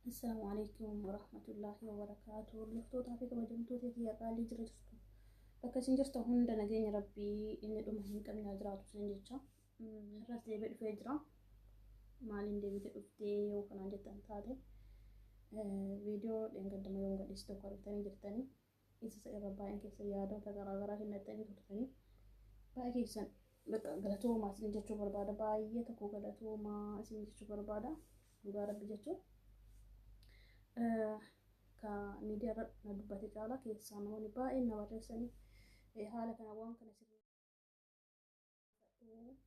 السلام عليكم ورحمة الله وبركاته. لفتوتا في كبجمتوتي هي قالي جرجتو bakka isin jirtan hunda nageenya rabbii inni dhuma hin qabne haa jiraatu isin jecha. Irras deebi'ee dhufee jira. Maaliin deebitee dhuftee yoo kanaan jettan taate viidiyoo dheengaddama yoo gadhiisi tokko argitanii jirtanii isa irra baay'een keessan yaadota garaagaraa kennattanii turtanii baay'ee keessan galatoomaa isin jechuu barbaada. Baay'ee tokko galatoomaa isin jechuu barbaada. Dhugaa rabbi jechuun ka miidiyaa irra na dubbate caalaa keessaa namoonni baay'een na barreessanii haala kana waan kana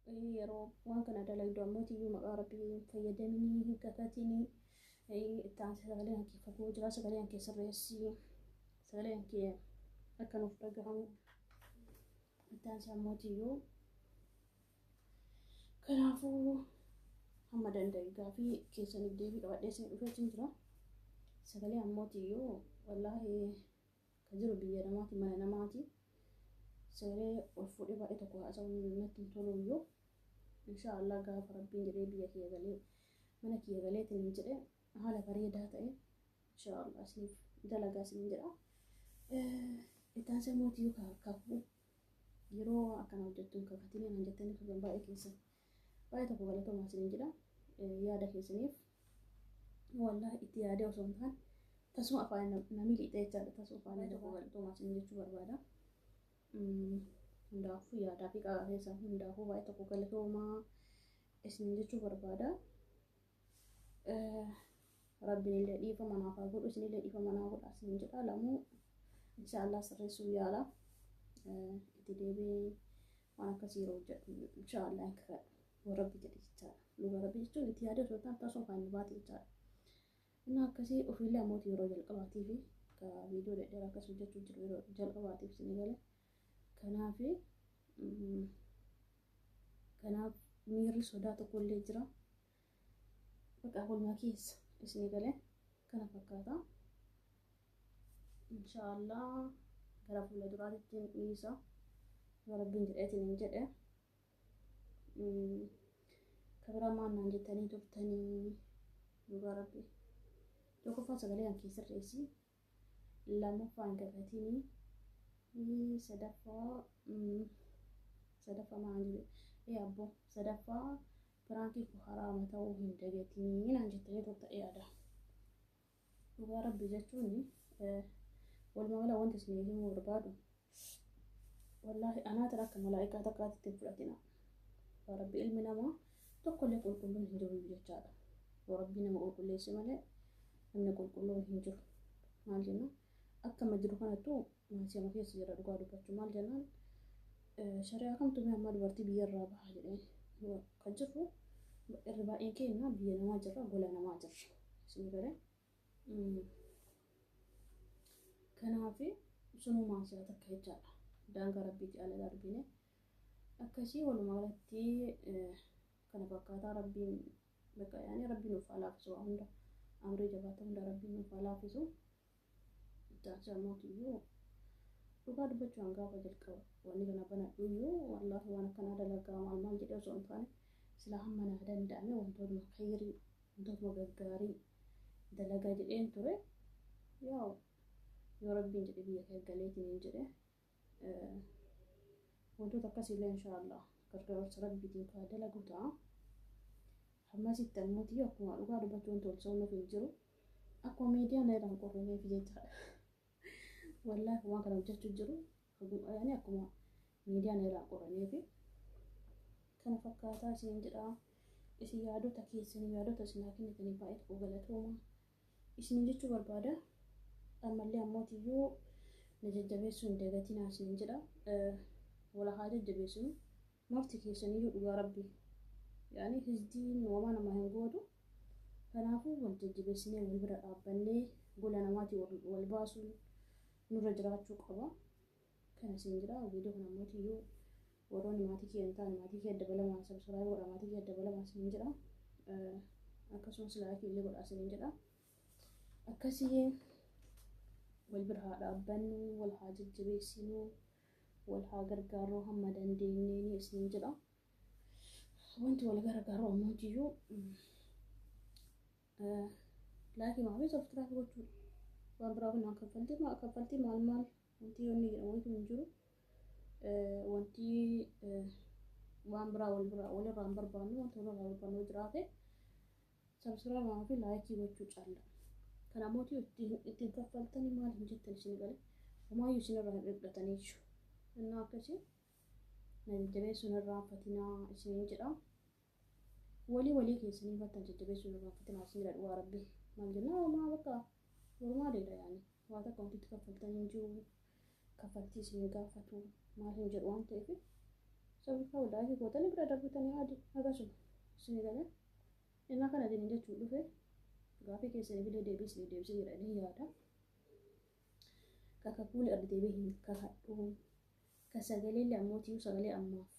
sirrii yeroo waan kana dalagdu ammoo tiyyuu maqaa rabbii fayyadamanii hin kakatinii itti aansee sagalee hankee fagoo jira sagalee hankee sirreessii sagalee hankee akka nuuf dhagahamu itti aansee ammoo tiyyuu kanaafuu hamma danda'e gaafii keessaniif deebii qabadhee isin dhufeetiin jira. Sagalee ammoo tiyyuu wallaahi kan jiru biyya namaati mana namaati. Sagalee ol fuudhee baay'ee tokko haasa'uun natti hin tolu iyyuu inshaallah gaafa rabbiin jedhee biyya kiyya galee mana kiyya galeetiin hin jedhee haala bareedaa ta'e inshaallah isiniif dalagaa isin jedha. Itti aansee ammoo tiyyuu kakuu yeroo akkana hojjettuun kakatinii nan jettanii turan baay'ee keessan baay'ee tokko galatoomaa isin jedha. Yaada keessaniif wallahi itti yaadee osoo hin taane tasuma afaan namni lixee jechaadha. Tasuma afaan tokko galatoomaa isin jechuu barbaada. Hundaafuu yaadaa fi qaagaa keessan hundaafuu baay'ee tokko galatoomaa isin jechuu barbaada. Rabbiin illee dhiifama naaf haa godhu isinillee dhiifama naaf godha isin jedha. Lamuu inshaallah sirreessuu yaala itti deebi'ee waan akkasii yeroo hojjedhu inshaallah hin kakadhu yoo rabbi jedhe jechaadha. Dhugaa rabbi jechuun itti yaadee osoo hin taane tasuma afaan baate jechaadha. Inni akkasii ofiillee ammooti yeroo jalqabaatii fi viidiyoo dhedheeraa akkas hojjechuu jiru yeroo jalqabaatiif isin galee kanaaf miirri sodaa tokko illee jira. Bakka walumaa keessa isin galee kana fakkaata. Inshaallah gara fuula duraatti dhiisa yoo rabbiin jedheetiin hin jedhe kabiraa maannaan jettanii turtanii dhugaa rabbi. Tokkoffaa sagalee hankee sirreessi lammaffaa hin kakatinii sadaffaa maal jedhe abbo sadaffaa firaankii koo haraama ta'uu hin dagatinii naan jettanii turta yaada. Dhugaa rabbi jechuun walumaa gala wanti isin himuu barbaadu wallaahi anaatan akka malaa'ikaa takkaatti ittiin fudhatina. Dhugaa rabbi ilmi namaa tokkollee qulqulluun hin jiru jechaadha. Yoo rabbi nama qulqulleesse malee namni qulqulluun hin jiru. Maal jenna akkama jiru kanattuu maasiyama keessa jira dhugaa dubbachuu maal jennaan shari'aa kamtu amma dubartii biyya irraa bahaa jedhee kan jirru irri baay'een keenya biyya namaa jirra gola namaa jirra isin galee. Kanaaf sunuu maasiyaa takka jechaadha. Daangaa rabbiitti ala darbine akkasii walumaa galatti kana fakkaataa rabbiin bakka yaani rabbiin nuuf haa laaffisu hunda amrii jabaata hunda rabbiin nuuf haa laaffisu. Ittaansa mootiyyuu dhugaa dubbachuu hangaafa jalqaba wanni kana banadhu iyyuu wallaahi waan akkanaa dalagaa maal jedhee osoo hin taane silaa hamma naa danda'ame wantootuma khayrii wantootuma gaggaarii dalagaa jedheen ture. Yoo rabbiin jedhe biyya kee galeetiin hin jedhe wantoota akkasiillee inshaallah gargaarsa rabbiitiin kaa dalagu ta'a. Hammasitti ammooti akkuma dhugaa dubbachuun tolchoo nuuf hin jiru akkuma miidiyaan irraan qorrameef jechaadha. Wallaahi waan kana hojjechuu jiru yaani akkuma miidiyaan irraan qorrameef kana fakkaataa isin jedha. Isin yaadota keessanii yaadota isin haa kennitanii baay'ee tokko galatoomaa isin jechuu barbaada. Ammallee ammootiyyuu na jajjabeessuu hin dagatinaa isin jedha. Wala haa jajjabeessinu marti keessaniyyuu dhugaa rabbii yaani hizdiin wamaa nama hin goodu. Kanaafuu wal jajjabeessinee wal bira dhaabbannee gola namaatii wal baasuun nurra jiraachuu qaba. Kana isin jedha. Viidiyoo kana ammootiyyuu warroonni maatii kee hin taane maatii kee dabalamaa sabskiraayib godha maatii kee dabalamaa isin jedha. Akkasumas laayikii illee godha isin jedha. Akkasii wal bira haa dhaabbannu wal haa jajjabeessinu wal haa gargaarru hamma dandeenyeen isin jedha. Wanti wal gargaaru ammootiyyuu laakii maafi subscribe gochuudha. Waan biraa kun kaffaltii maal wanti yoonni jedhamu hin jiru. Wanti waan biraa walirraa hin barbaannu wanta walirraa barbaannu jiraate subscribe maafi laakii gochuu caalla. Kana mootii ittiin kaffaltanii maal hin jettan isin galee homaayyuu isinirraa hin dhiphatanii jiru. Innaa akkasii na jajjabeessuun irraanfatinaa isiniin jedha. Walii keessanii fattan jajjabeessuun irraanfatinaa isin jedha dhugaa rabbii. Maal jennaa homaa bakka normaalidha yaani. Waa takka wanti itti kaffaltanii jiru kaffaltii isin gaafatu maal hin jedhu waan ta'eef subscribe laakii gootanii bira darbitanii akkasuma isin galee. Innaa kana jedhin jechuun dhufe gaafii keessanii bilee deebisee jedhanii yaada. Kakakuuli adda deebi'ee hin kakadhu. Kasagalee ammootii sagalee ammaaf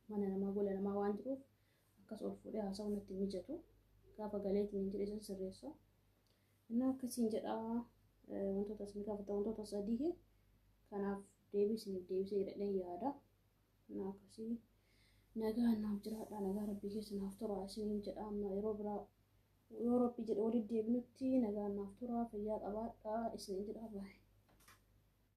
mana namaa gola namaa waan jiruuf akkas ol fuudhee haasa'uun natti mijatu. Gaafa galeetiin jedhee sirreessa. Innaa akkasiin jedhaa wantoota isin gaafatan wantoota sadii kanaaf deebisee jedhanii yaada. Innaa akkasii nagaa naaf jiraadha nagaa rabbii keessa naaf tura isiniin jedha. Amma yeroo biraa yoo rabbii jedhe walitti deebinutti nagaa naaf tura fayyaa qabaadha isiniin jedha baay'ee.